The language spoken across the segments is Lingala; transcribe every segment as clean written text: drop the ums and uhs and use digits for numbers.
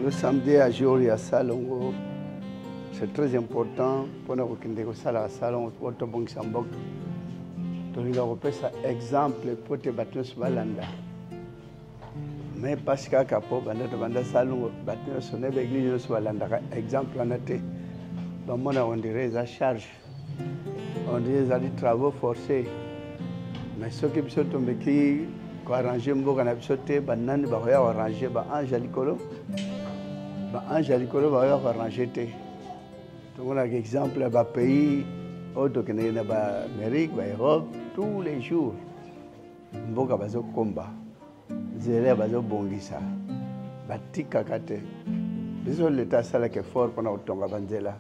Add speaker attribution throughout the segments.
Speaker 1: Le samedi à jour, il y a salon. C'est très important pour nous qui nous salon auto bon sambok. Donc il a ça exemple pour te battre sur balanda. Mais parce qu'à capo banda salon battre sur l'église sur balanda exemple en été. Dans mon on dirait ça charge. On dirait ça des travaux forcés. Mais ce qui sont tombés qui arranger mboka na bisote banani ba ya arranger ba angelicolo ba ya arranger te. Donc on a exemple ba pays autre que na ba Amérique ba Europe tous les jours mboka bazo komba zele bazo bongisa batika kate biso l'état sala ke fort pour na utonga banzela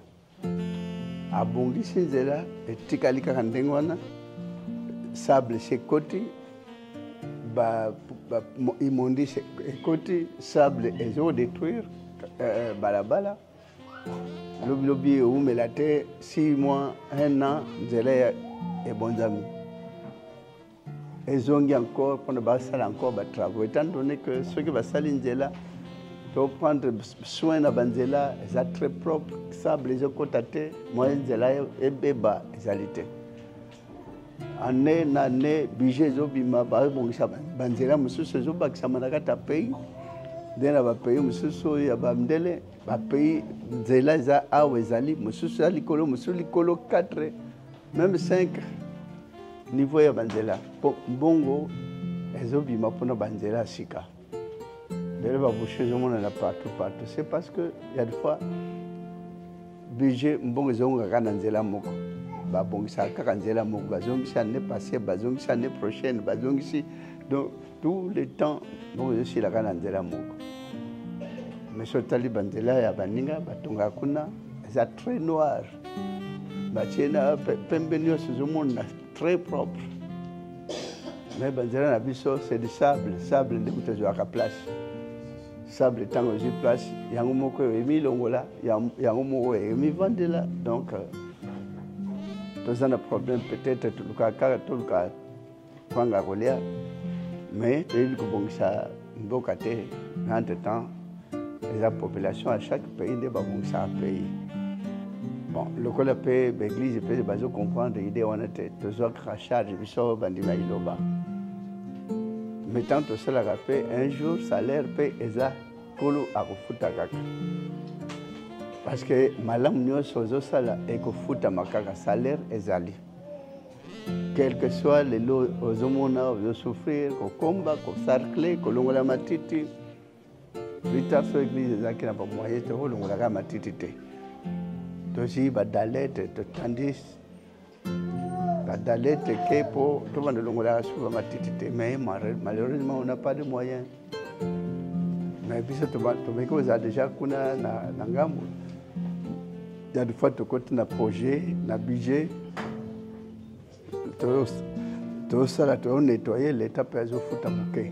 Speaker 1: abongisi nzela etika lika kandengwana sable chez côté imondi côté sable et eau détruire balabala lobi ou mais la terre 6 mois 1 an nzela et bons amis ils ont encore pour ne pas saler encore ba travaux étant donné que ceux qui va saler nzela doivent prendre soin de banzela c'est très propre sable les côté moi nzela et beba ezalité année na année budget zobima ba bongisa banzela mususu zobakisa manakata pays dena ba pays mususu ya ba mdele ba pays nzela za awe zali mususu alikolo mususu likolo 4 même 5 niveau ya banzela bongo ezobima pona banzela sika dele ba boucher zo mona partout c'est parce que il y a des fois budget mbongo zonga kana nzela moko babongisa kaka nzela moko bazongisi année passée bazongisi année prochaine bazongisi donc tout le temps bongo je suis la kana nzela moko mais sotali banzela ya baninga batonga kuna c'est très noir bachena pembenio suzumona très propre mais banzela na biso c'est du sable nde kutezo aka place sable tango ji place yango moko emi longola yango moko emi vandela donc tous un problème peut-être tout le cas kwanga kolia mais il faut bon ça mbokate entre temps la population à chaque pays ne va bon ça pays bon le col paix l'église peut bazo comprendre idée on était toujours crachage biso bandima iloba mais tant que cela rappelle un jour salaire paix eza kolo akufuta kaka parce que malam nyonso zosala ekofuta makaka salaire ezali quel que soit les lots ozomona de souffrir ko komba ko sarcler ko longola matiti vita so église ezaki na ba moyen te ko longola ka matiti te to si badalete to tandis badalete kepo to bande longola ka matiti te mais malheureusement on n'a pas de moyens mais biso to meko za déjà kuna na ngambo. Il y a des fois tu côté na projet na budget tout ça là tu nettoyer l'état peut zo futa moké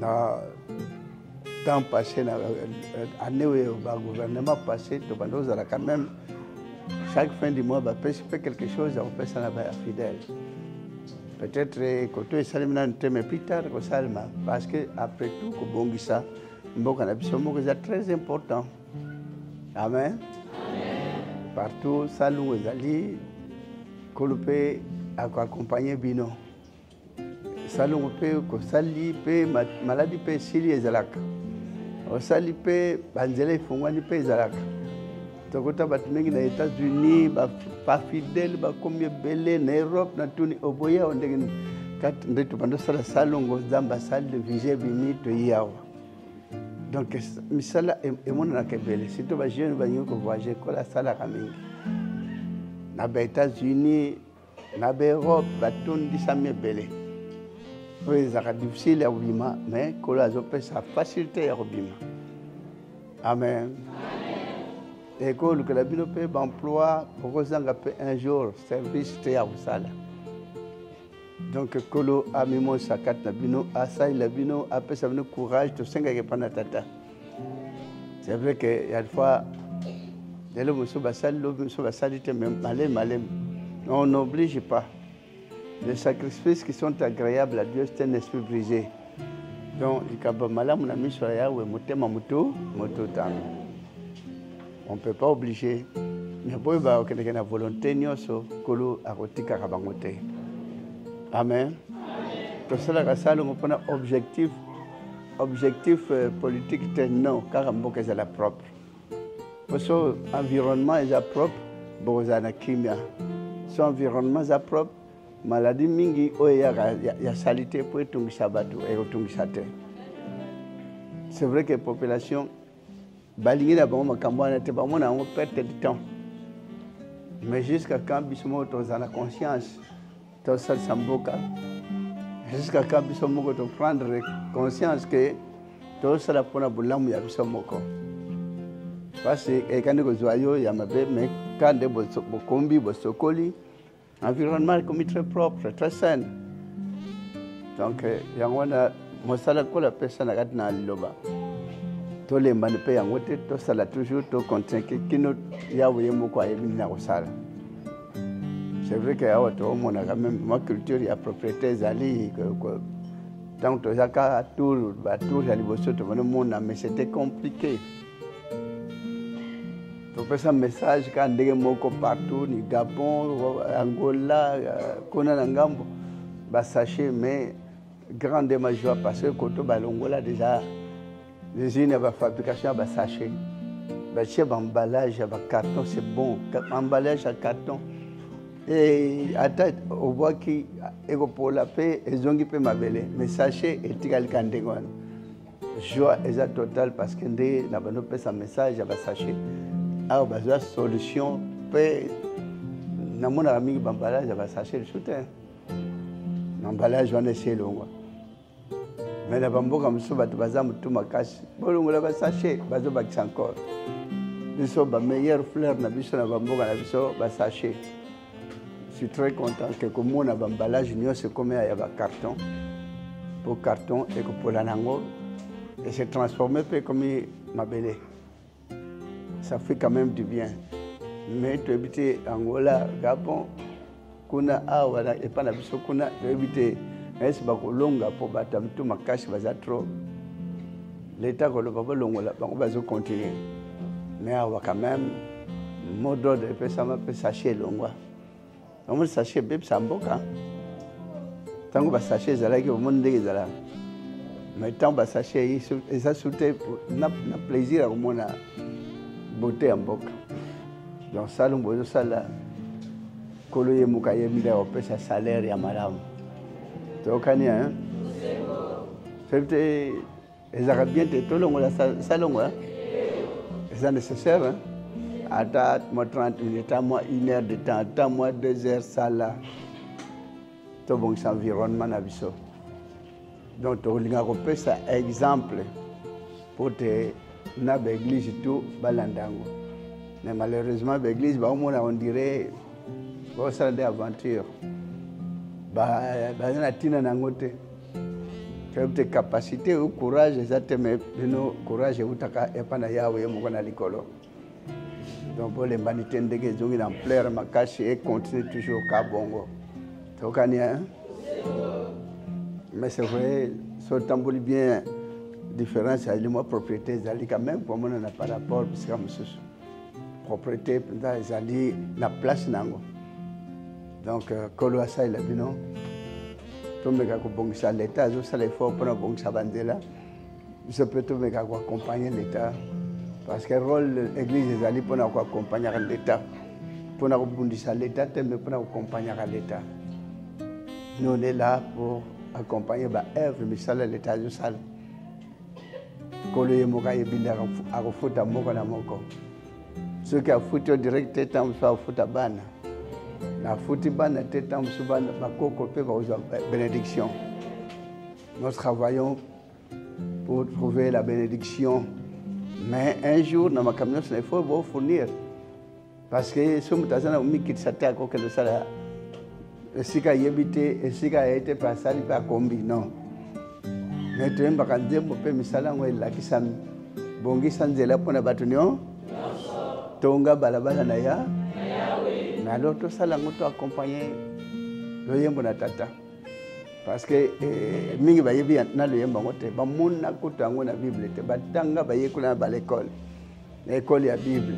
Speaker 1: na temps passé na année où le gouvernement passé tu bandos là quand même chaque fin du mois bah fait quelque chose on fait ça là bas fidèle peut-être côté salimna mais plus tard ko salma parce que après tout ko bongisa mboka na biso moko c'est très important. Amen. Partout, salon ezali, kolope accompagner bino. Salon pe ko sali pe maladie pe sili ezalaka. O sali pe banzela ifungwani pe ezalaka. Tokota batumengi na États-Unis ba fidèle ba combien belé na Europe na tuni oboya ondengeni kat ndeto bando sala salongo zamba sali de viger bimi to yawa. Donc misala emona na kebele sito ba jeune ba nyoko voyager ko la sala kamingi na ba États-Unis na ba Europe ba tondi samé belé oui ça sera difficile à obima mais ko la zo pesa facilité à obima amen et ko le que la bino pe emploi pour zanga pe un jour service te à sala. Donc kolo amimo sakat na bino asai la bino après ça venu courage to senga ke panatata. C'est vrai que il y a des fois les muso basali te même malem on n'oblige pas. Les sacrifices qui sont agréables à Dieu c'est un esprit brisé. Donc, il y a malamu na miso ya Yahweh motema mutu tango. On ne peut pas obliger. Mais boy ba okende na volonté nyoso kolo akotika kabangote. Amen. Tout cela kasalo ngopona objectif politique non car mboka est la propre. Parce que environnement est propre, bozana kimia. Son environnement est propre. Maladie mingi oya ya salité pour tungisa batu et tungisa te. C'est vrai que la population balingi na bango makambo na te bango na on perte de temps. Mais jusqu'à quand bismo to na conscience to sal samboka. Jusqu'à quand bismo to prendre conscience que to sala pona bulamu ya bismo ko. Parce que quand go zoyo ya mabe mais quand de bo kombi bo sokoli environnement comme très propre, très sain. Donc, il y a un mosala ko la personne a gardé na liloba. To le manipe ya ngote to sala toujours to contient que kino ya wuye mo kwa yebi na kosala. C'est vrai que awa to mo na quand même ma culture ya propriété zali donc to zaka tour ba tour ya liboso to mo na mais c'était compliqué. Tu peux un message quand ndege moko partout ni Gabon, Angola, Kona Nangambo, bah sachez mais grande ma joie parce que koto balongola déjà les usines de fabrication bah sachez, bah chef emballage bah carton c'est bon, emballage à carton et attends on voit qui ego pour la paix et zongi peut m'abeler mais sachez et tigal kandegon joie est totale parce que ndé na bano peut un message bah sachez ah bah la solution peut na mon ami bambala va sachet le soutien l'emballage va essayer longo mais la bambo comme ça va baza mutu makasi bolongo la va sachet bazo ba encore biso ba meilleure fleur na biso na bambo na biso ba sachet. Je suis très content que comme on a l'emballage nyo c'est comme il y a ba carton pour carton et que pour la nango et c'est transformé comme ma belle. Ça fait quand même du bien. Mais tu habites Angola, Gabon, kuna awa et pas la biso kuna tu habites est bakolonga pour batam tout makashi baza trop. L'état que le papa longola on va continuer. Mais awa quand même mot d'ordre peut ça peut sachet longwa. On sachet beb samboka. Tango ba sachet zala ki au monde ezala. Mais tant ba sachet et ça souté na plaisir à mona beauté en boca. Donc ça l'on ça là kolo ye muka ye mida o pesa salaire ya malamu. To kani hein. C'est les arabiens te to longo la salon là. C'est nécessaire hein. Attends moi 30 minutes, à moi 1 heure de temps, attends moi 2 heures ça là. To bon environnement na biso. Donc to linga ko pesa exemple pour te na l'église tout balandango mais malheureusement l'église on dirait bon ça des aventures na tina nangote tu capacité ou courage exacte mais no courage utaka epana yawe mo na likolo donc pour les manités ndenge zongi na plaire makashi et continue toujours ka bongo to kania mais c'est vrai so tamboli bien différence à moi propriété zali quand même pour moi on a par rapport parce que monsieur propriété zali la place nango donc kolo asa il a dit non to me ka ko bongisa l'état zo ça les faut pour bongisa bandela je peux to me ka ko accompagner l'état parce que rôle église zali pour accompagner l'état pour bongisa l'état mais pour accompagner l'état nous on est là pour accompagner ba œuvre mais ça l'état zo ça kolo ye moka ye binda ako futa moko na moko ceux qui a foutu direct tetam fa futa bana na futi bana tetam subana bakoko pe ba bénédiction. Nous travaillons pour trouver la bénédiction mais un jour dans ma camion il faut vous fournir parce que ce mutazana umiki tsata ko que ça là sika yebité et sika a été passé par combi non. Mais tu es pas nzembo pe misala ngo elakisa bongisa nzela pona batu nyo tonga balabala na ya na loto sala ngoto accompagner lo yembo na tata parce que mingi ba yebi na le yemba ngote ba monna kutango na Bible te batanga ba yekula ba l'école ya Bible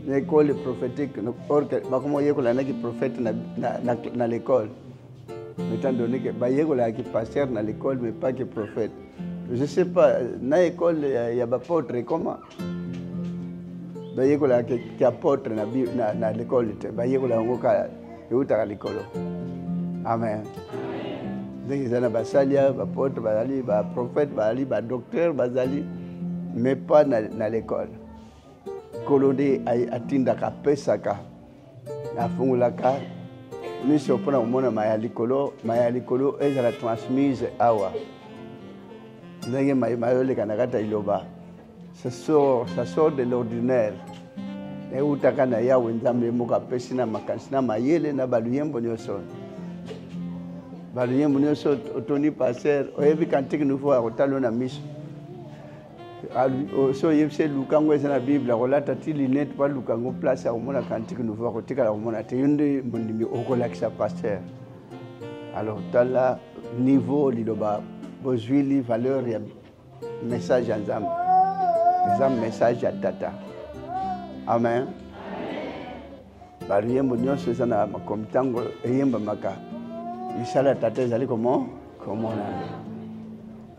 Speaker 1: l'école prophétique ba comme yekula na ki prophète na l'école étant donné que ba yekula ki pasteur na l'école mais pas que prophète. Je sais pas na école ya ba apôtre comment ba yekula ki apôtre na l'école te ba yekula ngoka yuta l'école. Amen. Donc, ils ont basalia, apôtre, bazali, prophète, bazali, docteur, bazali, mais pas dans l'école. Kolode atinda kapesaka, na fungulaka, mission pour mona mayalikolo, est la transmise awa. Donc, mayole kanakata iloba. Ça sort de l'ordinaire. Et utakana ya wenzambe muka pesina makansina mayele na baluyembo nyoso. Baluyembo nyoso otoni passer oyebi kantique nous faut akotalo na miso. So yebse lukango na Bible akolata ti linette pa lukango place akomona kantique nous faut akotikala komona te yonde mondimi okolakisa pasteur. Alors tala niveau liloba bozwili valeur ya message ya Nzambe. C'est message ya tata. Amen. Baluyembo nyonso eza na makomitango eyemba maka. Misala tata ezali comment na.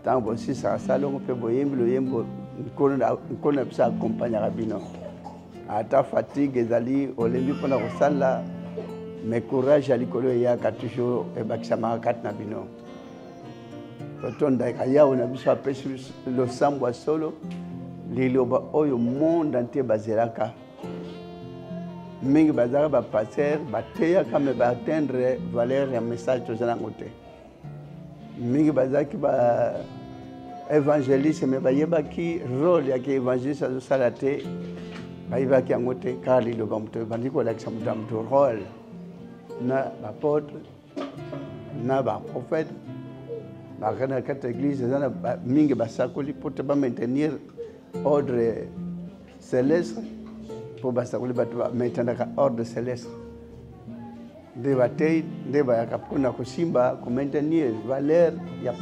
Speaker 1: Tango si ça salongo pe boyembi loyembo nkona bisa accompagner rabino. Ata fatigue ezali olembi pona kosala mais courage alikolo ya ka toujours e bakisa makakat na bino. Totonda kaya ona bisa pesu lo sambwa solo. Liloba oyo monde entier bazeraka mingi bazara ba passer bateya kame ba atteindre valeur ya message tozana ngote mingi bazaki ba évangéliste mais bayeba ki rôle ya ki évangéliste azo salate bayeba ki ngote car liloba mto bandiko la kisamuta mto rôle na apôtre na ba prophète ba kana kata église zana mingi basakoli pour te ba maintenir ordre céleste pour basakuli batu maintenant ordre céleste de batei de ba kapuna kusimba ku maintenir valeur ya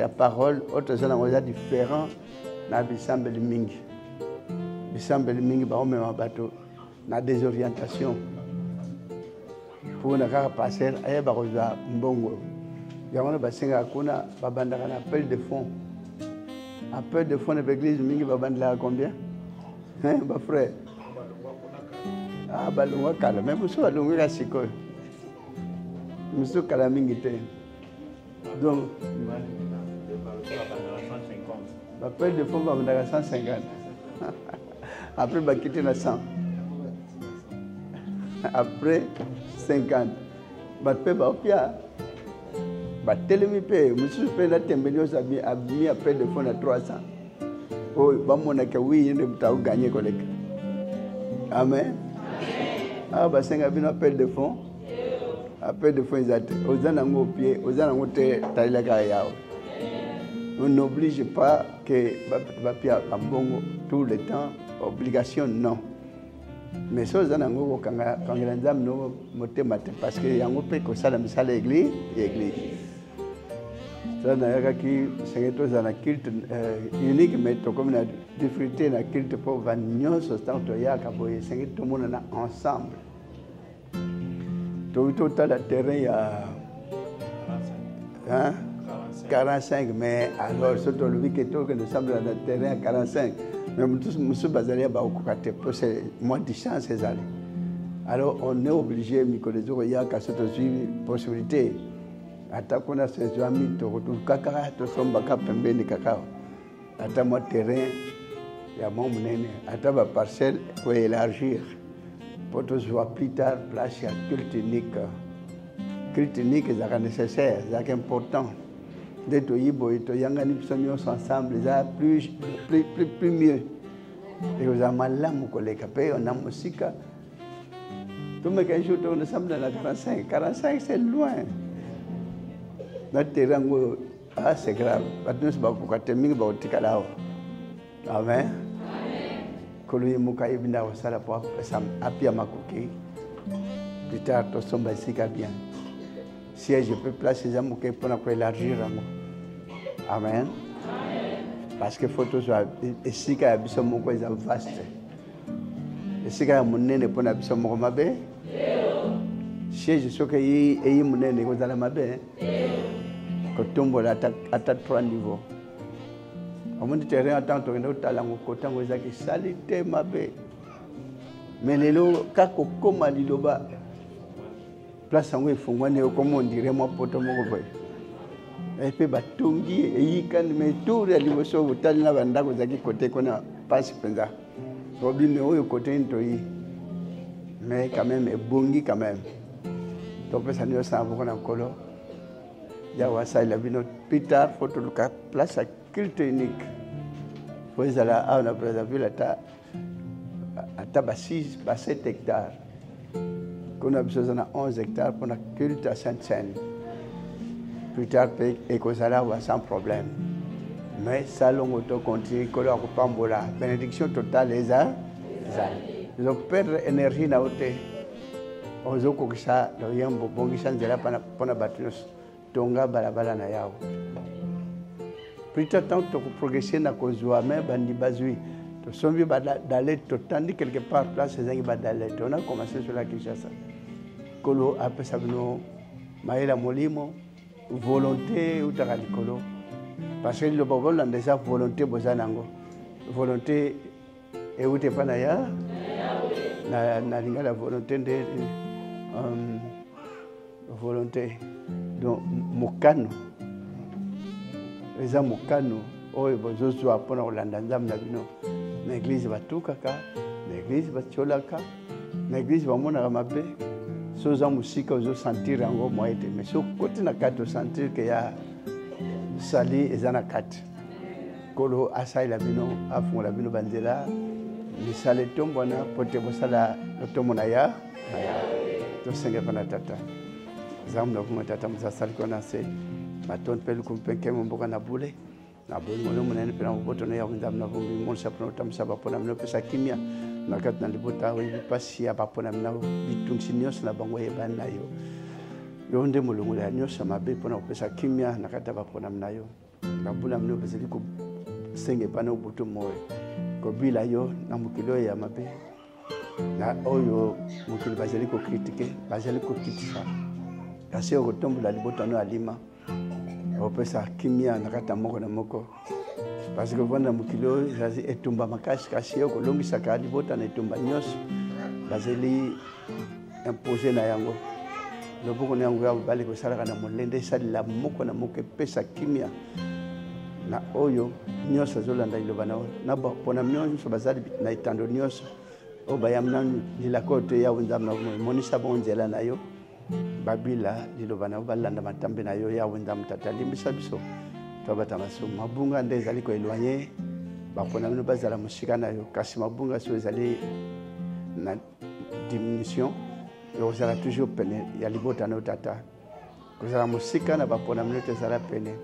Speaker 1: parole autre zana moza différent na bisambe mingi ba ome mabato na désorientation pour na ka passer ayeba ko za mbongo yango basenga kuna babandaka na appel de fonds. Appel de fonds de l'église, mingi babandela combien? Hein, ma frère? Ah, balunga kala, mais musu balunga la siko. Musu kala mingi te. Donc, appel de fonds babandela 150. Après bakiti na 100. Après 50. Batpe ba opia. Batelemi pe musu pe na tembelio sabi abimi appel de fonds à 300. Oh bamona ka oui yende mta gagner koleka. Amen. Ah ba senga bino appel de fonds. Appel de fonds exact. Ozana ngo pied, ozana ngo te taila ka yao. On n'oblige pas que ba pia ambongo tout le temps, obligation non. Mais so ozana ngo kanga nzam no motema te parce que yango pe ko sala misala église. Ça n'a pas qui c'est que ça na culte unique mais to comme na difficulté na culte pour vanyo so tant ya ka boye c'est que tout le monde na ensemble. Tout total terrain ya 45 mais alors surtout le week-end que nous sommes dans le terrain à 45 mais monsieur Bazalia ba okate pour c'est moins de chance ces années. Alors on est obligé mikolezo ya ka surtout possibilité. Ata kuna ses amis to kakara to somba ka pembeni kakao ata mo terrain ya mon munene ata ba parcelle pour élargir pour to soit plus tard place ya culte unique est nécessaire c'est important de to yibo to yangani psonyo ensemble ça plus mieux et aux amalamu koleka pe on a musique tout me quand je tourne ensemble dans la 45 c'est loin. C'est grave. Amen. Si siège peut placer les mouquets pour élargir. Amen. Parce que photo soit ici quand il y a mon est vaste. Ici quand mon nez pour na biso mon mabe. Siège sur que y mon nez ko zala mabe. Ko tombo la à 3 niveaux. On me dit terrain attend to ndo tala ngoko tango ezaki salite mabe. Mais lelo kako koma liloba place yango efungwani comme on dirait moi poto moko boy. Et puis batongi et kan mais tout ya liboso botali na bandako zaki côté kona passe penza. Problème oyo côté ntoyi. Mais quand même ebongi quand même. Donc ça nous ça beaucoup na kolo. Ya wasa la bino Peter photo luka place à culte unique. Faut ala a on a préservé la ta à 6 à 7 hectares. Qu'on a besoin de 11 hectares pour le culte à Sainte-Seine. Plus tard, et que ça là sans problème. Mais ça, l'on continue, que l'on pas la bénédiction totale, les uns. Ils ont perdu l'énergie dans le thé. Ils ont que ça, le yam bon qui s'en dira pour la batteuse. Tonga balabala na yao. Plus tard, tant que progresser na cause de mais bandi bazui. To sombi d'aller tandis quelque part place ces gens d'aller. On a commencé sur la Kinshasa. Kolo après ça nous maïla molimo volonté ou taralikolo parce que le bobol a déjà volonté bozanango volonté et où t'es pas naya na linga la volonté de volonté donc mokano eza mokano oyo bozozwa pona kolanda nzambe na bino na église batukaka na église batiolaka na église bamonaka mabe soza musika ozo sentir yango moite mais so côté na kati sentir que ya sali ezana kati kolo asai la bino afu la bino banzela ni sale tombo na pote bosala tombo na ya to senga pana tata zamu na kuma tata musasali kona se maton pelu kumpeke mboka na bule na bule mono munene pena boto na ya nzamu na vumbi mon sapno tamsaba pona mno pesa kimia nakati na libota oyo pasi ya bapona mina bitunsi nyonso na bango yebana yo yo nde molongo ya nyonso mabe pona kopesa kimia nakati bapona mina yo babula mino bezali ko senge pana obuto moyo kobila yo na mokilo ya mabe na oyo mokili bazali ko critiquer bazali ko kitisa kasi yo kotombola libota no alima opesa kimia nakati moko na moko. Parce que voilà mukilo zazi etumba makasi kasi yo kolongisa ka libota na etumba nyos bazeli imposer na yango loboko na yango ya bali ko sala kana molende sala moko na moko pesa kimia na oyo nyos azolanda iloba na ba pona nyos bazali na itando nyos o bayamna lila kote ya wenzam na monisa bonzela na yo babila liloba na balanda matambe na yo ya wenzam tata limbisa biso tabata maso mabunga nde ezali ko éloigner bapona mino bazala musika na yo kasi mabunga so ezali na diminution et ozala toujours pene ya libota na tata kozala musika na bapona mino ezala pene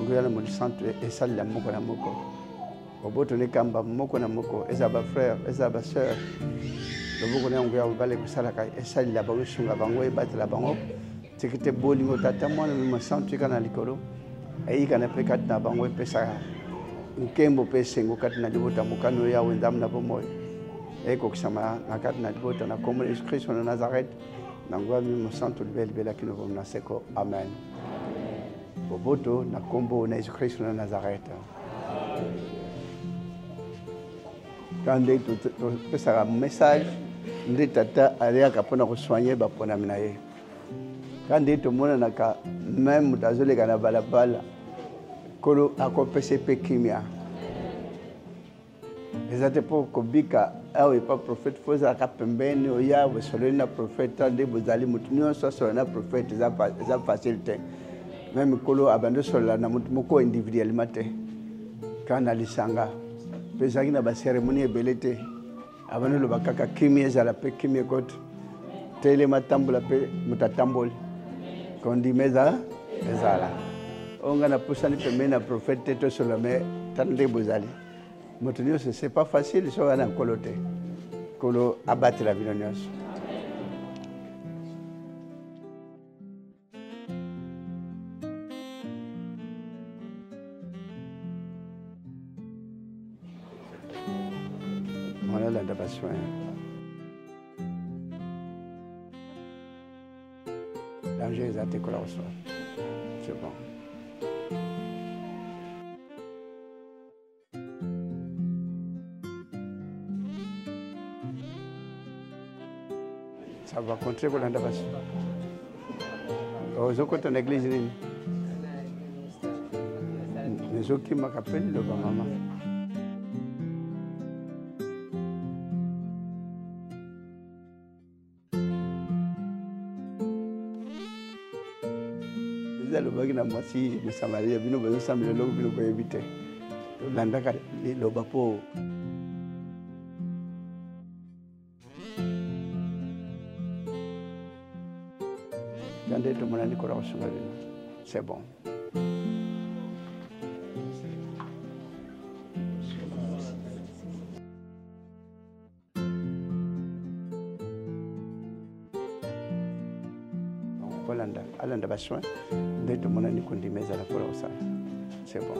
Speaker 1: ngoyala mo centre esali la moko na moko oboto ne kamba moko na moko eza ba frère eza ba sœur loboko na ngoya obale kusala ka esali la bango sunga bango ebatela bango tikite bolingo tata mwana mo centre kana likolo ai kana pekat na bango pesa nkembo pesa ngo kati na libota mukano ya wendam na bomoy eko kusama na kati na libota na komo Jésus Christ na Nazareth na ngwa mi mo centre bela kino na seko amen boboto na kombo na Jésus Christ na Nazareth quand tu pesa un message ndi tata alia kapona ko soigner ba pona minaye quand tu mona naka même mutazole kana balabala kolo akopese pe kimia ezate po kobika awe pa prophète foza ka pembeni oya we solena prophète de bozali mutunyo so solena prophète za facilité même kolo abando sola na mutu moko individuellement te kana lisanga pesa kina ba cérémonie belete abano lo bakaka kimia za la pe kimia kote tele matambula pe mutatamboli kondi meza ezala onga na pusani pembeni na prophète to solame tande bozali motunyo c'est pas facile so ana kolote kolo abattre la vie. Olanda besoin. Danger est à tes collaborateurs. C'est bon. Ça va contrer Olanda besoin. Aux autres en église, les autres qui m'appellent le maman. Le bagage na mwasi le Samaria bino bezo samile lo bino ko éviter landa ka le bapo gande to monani ko rawo sunga bino c'est bon. Alanda besoin de tout mon année qu'on dit mais à la fois ça c'est bon.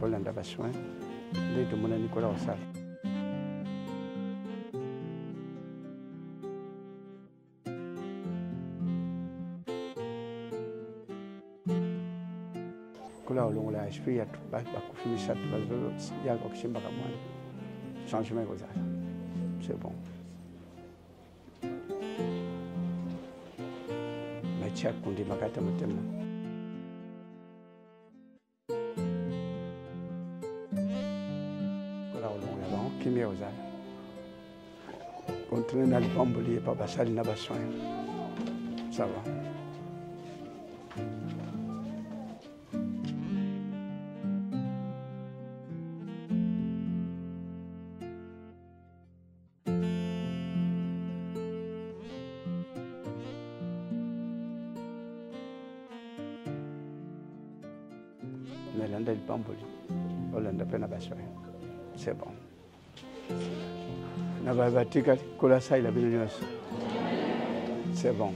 Speaker 1: Alanda besoin de tout mon année qu'on ça. Kula ulongo la esprit ya bakufimisha tubazo yako kushimba kama changement comme ça. C'est bon. Macha kundi makata mutema. Kula ulongo la banque kimia oza. Continuer na lipamboli pa basali na basoin. Ça va. Nell'anda il bamboli, Olanda pena basoin. C'est bon. Na babatika kula sai la bino. C'est bon.